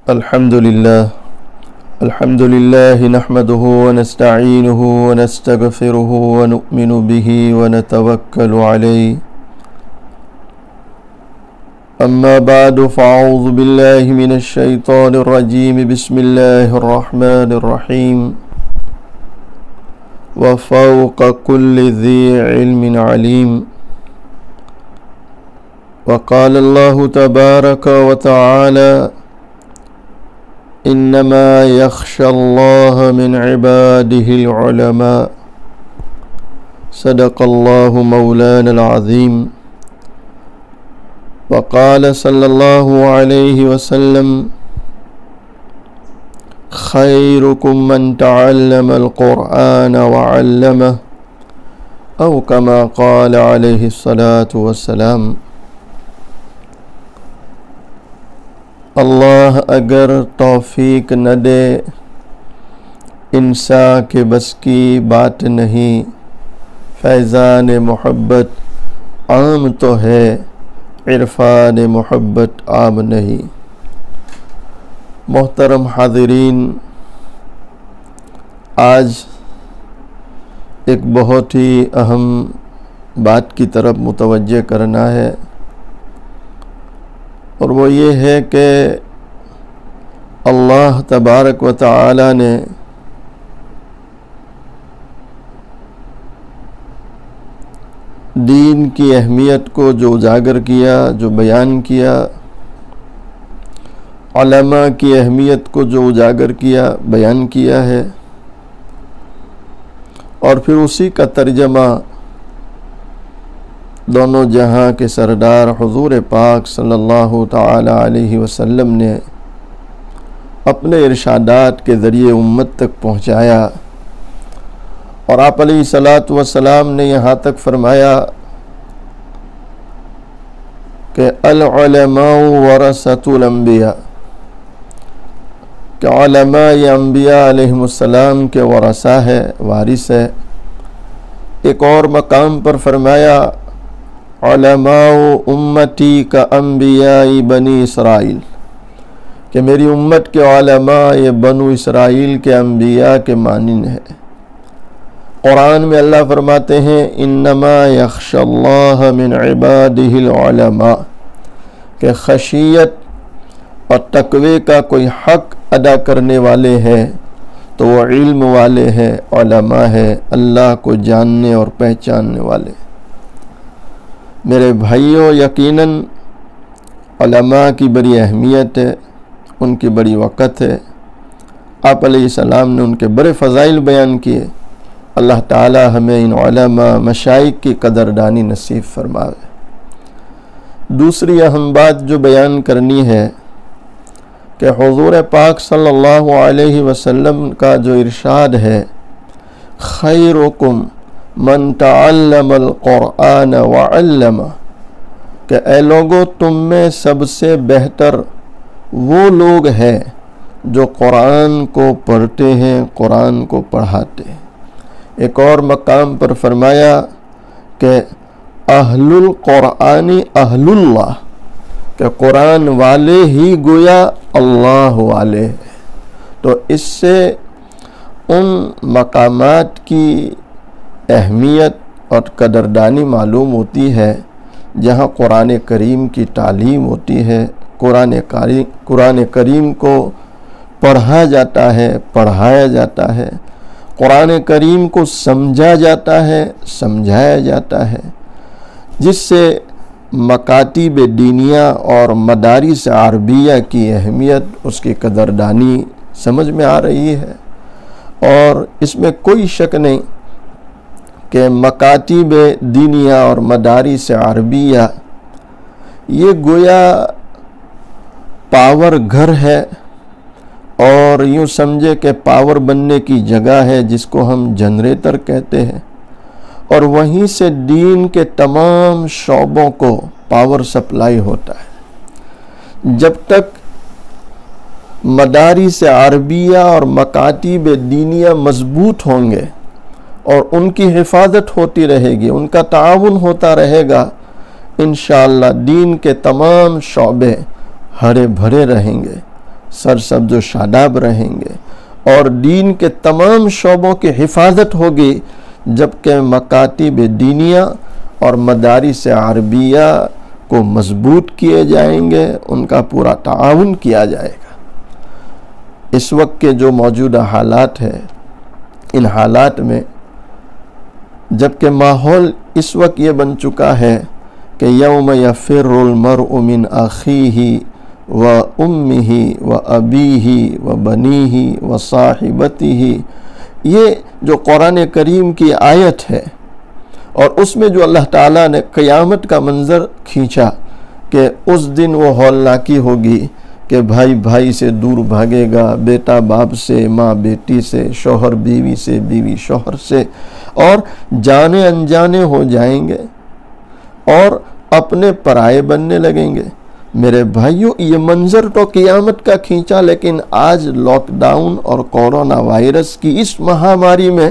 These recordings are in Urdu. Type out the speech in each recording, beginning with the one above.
الحمد لله نحمده ونستعينه ونستغفره ونؤمن به ونتوكل عليه. أما بعد فأعوذ بالله من الشيطان الرجيم. بسم الله الرحمن الرحيم. وفوق كل ذي علم عليم. وقال الله تبارك وتعالى: انما يخشى الله من عباده العلماء. صدق الله مولانا العظيم. وقال صلى الله عليه وسلم: خيركم من تعلم القرآن وعلمه، او كما قال عليه الصلاة والسلام. اللہ اگر توفیق نہ دے، انسان کے بس کی بات نہیں، فیضان محبت عام تو ہے، عرفان محبت عام نہیں۔ محترم حاضرین، آج ایک بہت ہی اہم بات کی طرف متوجہ کرنا ہے، اور وہ یہ ہے کہ اللہ تبارک و تعالی نے دین کی اہمیت کو جو اجاگر کیا، جو بیان کیا، علماء کی اہمیت کو جو اجاگر کیا، بیان کیا ہے، اور پھر اسی کا ترجمہ دونوں جہاں کے سردار حضور پاک صلی اللہ تعالی علیہ وسلم نے اپنے ارشادات کے ذریعے امت تک پہنچایا، اور آپ علیہ الصلاۃ والسلام نے یہاں تک فرمایا کہ العلماء ورثۃ الانبیاء، کہ علماء یہ انبیاء علیہم السلام کے ورثہ ہے، وارث ہے۔ ایک اور مقام پر فرمایا علماء امتی کا انبیاء بنی اسرائیل، کہ میری امت کے علماء یہ بنو اسرائیل کے انبیاء کے مانند ہے۔ قرآن میں اللہ فرماتے ہیں انما یخشی اللہ من عبادہ العلماء، کہ خشیت اور تقوی کا کوئی حق ادا کرنے والے ہیں تو وہ علم والے ہیں، علماء ہے، اللہ کو جاننے اور پہچاننے والے۔ میرے بھائیوں، یقیناً علماء کی بڑی اہمیت ہے، ان کی بڑی وقت ہے۔ آپ علیہ السلام نے ان کے بڑے فضائل بیان کیے۔ اللہ تعالی ہمیں ان علماء مشائخ کی قدردانی نصیب فرمائے۔ دوسری اہم بات جو بیان کرنی ہے کہ حضور پاک صلی اللہ علیہ وسلم کا جو ارشاد ہے خیرکم من تعلم القرآن وعلمہ، کہ اے لوگو تم میں سب سے بہتر وہ لوگ ہیں جو قرآن کو پڑھتے ہیں، قرآن کو پڑھاتے ہیں۔ ایک اور مقام پر فرمایا کہ اہل القرآن اہل اللہ، کہ قرآن والے ہی گویا اللہ والے ہیں۔ تو اس سے ان مقامات کی اہمیت اور قدردانی معلوم ہوتی ہے جہاں قرآن کریم کی تعلیم ہوتی ہے، قرآن کریم کو پڑھا جاتا ہے، پڑھایا جاتا ہے، قرآن کریم کو سمجھا جاتا ہے، سمجھایا جاتا ہے، جس سے مکاتب دینیہ اور مدارس عربیہ کی اہمیت، اس کی قدردانی سمجھ میں آ رہی ہے۔ اور اس میں کوئی شک نہیں کہ مکاتب دینیہ اور مدارس عربیہ یہ گویا پاور گھر ہے، اور یوں سمجھے کہ پاور بننے کی جگہ ہے جس کو ہم جنریٹر کہتے ہیں، اور وہیں سے دین کے تمام شعبوں کو پاور سپلائی ہوتا ہے۔ جب تک مدارس عربیہ اور مکاتب دینیہ مضبوط ہوں گے اور ان کی حفاظت ہوتی رہے گی، ان کا تعاون ہوتا رہے گا، انشاءاللہ دین کے تمام شعبے ہرے بھرے رہیں گے، سرسبز و شاداب رہیں گے، اور دین کے تمام شعبوں کی حفاظت ہوگی، جبکہ مکاتب دینیہ اور مدارس عربیہ کو مضبوط کیے جائیں گے، ان کا پورا تعاون کیا جائے گا۔ اس وقت کے جو موجودہ حالات ہیں، ان حالات میں جبکہ ماحول اس وقت یہ بن چکا ہے کہ یوم یفر المرء من اخیہ و امہ و ابیہ و بنیہ و صاحبتہ، یہ جو قرآن کریم کی آیت ہے اور اس میں جو اللہ تعالیٰ نے قیامت کا منظر کھینچا کہ اس دن وہ ہولناکی ہوگی کہ بھائی بھائی سے دور بھاگے گا، بیٹا باپ سے، ماں بیٹی سے، شوہر بیوی سے، بیوی شوہر سے، اور جانے انجانے ہو جائیں گے اور اپنے پرائے بننے لگیں گے۔ میرے بھائیوں، یہ منظر تو قیامت کا کھینچا، لیکن آج لاک ڈاؤن اور کورونا وائرس کی اس مہاماری میں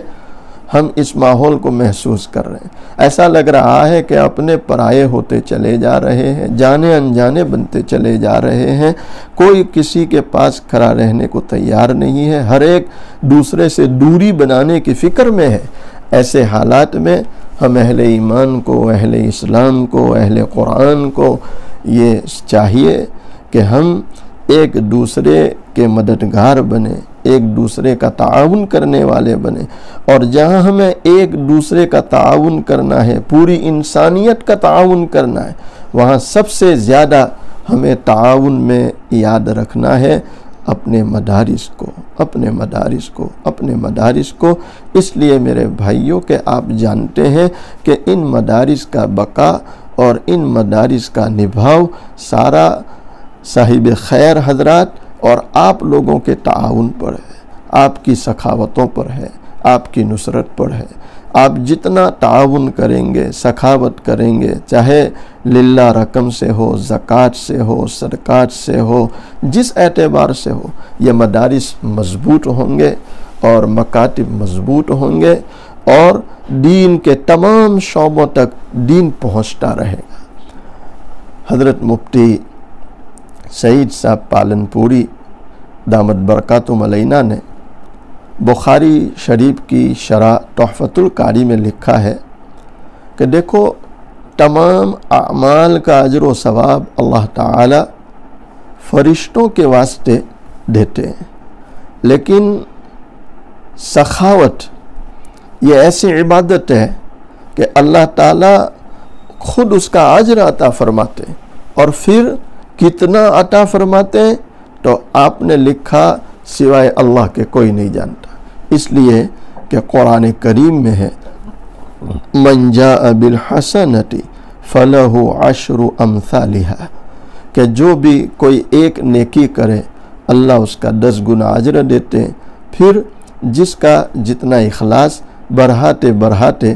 ہم اس ماحول کو محسوس کر رہے ہیں۔ ایسا لگ رہا ہے کہ اپنے پرائے ہوتے چلے جا رہے ہیں، جانے انجانے بنتے چلے جا رہے ہیں، کوئی کسی کے پاس کھڑا رہنے کو تیار نہیں ہے، ہر ایک دوسرے سے دوری بنانے کی فکر میں ہے۔ ایسے حالات میں ہم اہل ایمان کو، اہل اسلام کو، اہل قرآن کو یہ چاہیے کہ ہم ایک دوسرے کے مددگار بنیں، ایک دوسرے کا تعاون کرنے والے بنیں، اور جہاں ہمیں ایک دوسرے کا تعاون کرنا ہے، پوری انسانیت کا تعاون کرنا ہے، وہاں سب سے زیادہ ہمیں تعاون میں یاد رکھنا ہے اپنے مدارس کو، اپنے مدارس کو، اپنے مدارس کو۔ اس لیے میرے بھائیوں کہ آپ جانتے ہیں کہ ان مدارس کا بقا اور ان مدارس کا نبھاؤ سارا صاحب خیر حضرات اور آپ لوگوں کے تعاون پر ہے، آپ کی سخاوتوں پر ہے، آپ کی نصرت پر ہے۔ آپ جتنا تعاون کریں گے، سخاوت کریں گے، چاہے للہ رقم سے ہو، زکوٰۃ سے ہو، صدقات سے ہو، جس اعتبار سے ہو، یہ مدارس مضبوط ہوں گے اور مکاتب مضبوط ہوں گے اور دین کے تمام شعبوں تک دین پہنچتا رہے گا۔ حضرت مفتی سعید صاحب پالن پوری دامت برکاتہم علینا نے بخاری شریف کی شرح تحفۃ القاری میں لکھا ہے کہ دیکھو، تمام اعمال کا اجر و ثواب اللہ تعالی فرشتوں کے واسطے دیتے ہیں، لیکن سخاوت یہ ایسی عبادت ہے کہ اللہ تعالی خود اس کا اجر عطا فرماتے ہیں، اور پھر کتنا عطا فرماتے ہیں تو آپ نے لکھا سوائے اللہ کے کوئی نہیں جانتا۔ اس لیے کہ قرآن کریم میں ہے من جاء بالحسنۃ فلہ عشر امثالها، کہ جو بھی کوئی ایک نیکی کرے اللہ اس کا 10 گنا اجر دیتے ہیں، پھر جس کا جتنا اخلاص بڑھاتے بڑھاتے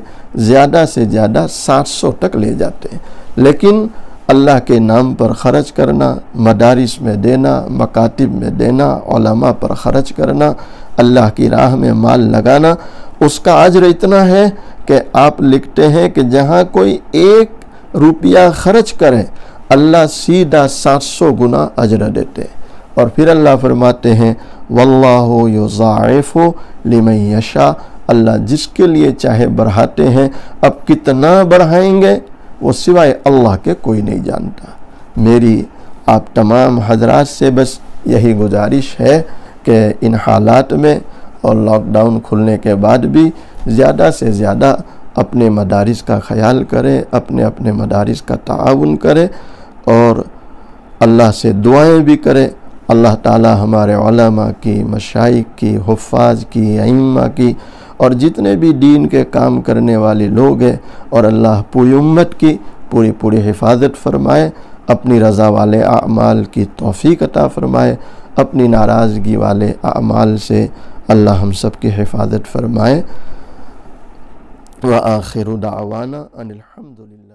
زیادہ سے زیادہ 700 تک لے جاتے ہیں۔ لیکن اللہ کے نام پر خرچ کرنا، مدارس میں دینا، مکاتب میں دینا، علماء پر خرچ کرنا، اللہ کی راہ میں مال لگانا، اس کا اجر اتنا ہے کہ آپ لکھتے ہیں کہ جہاں کوئی 1 روپیہ خرچ کرے اللہ سیدھا 700 گنا اجر دیتے ہیں۔ اور پھر اللہ فرماتے ہیں واللہ یضاعف لمن یشاء، اللہ جس کے لیے چاہے بڑھاتے ہیں۔ اب کتنا بڑھائیں گے وہ سوائے اللہ کے کوئی نہیں جانتا۔ میری آپ تمام حضرات سے بس یہی گزارش ہے کہ ان حالات میں اور لاک ڈاؤن کھلنے کے بعد بھی زیادہ سے زیادہ اپنے مدارس کا خیال کرے، اپنے مدارس کا تعاون کرے، اور اللہ سے دعائیں بھی کرے۔ اللہ تعالی ہمارے علماء کی، مشائخ کی، حفاظ کی، ائمہ کی، اور جتنے بھی دین کے کام کرنے والے لوگ ہیں، اور اللہ پوری امت کی پوری حفاظت فرمائے، اپنی رضا والے اعمال کی توفیق عطا فرمائے، اپنی ناراضگی والے اعمال سے اللہ ہم سب کی حفاظت فرمائے۔ وآخر دعوانا ان الحمدللہ۔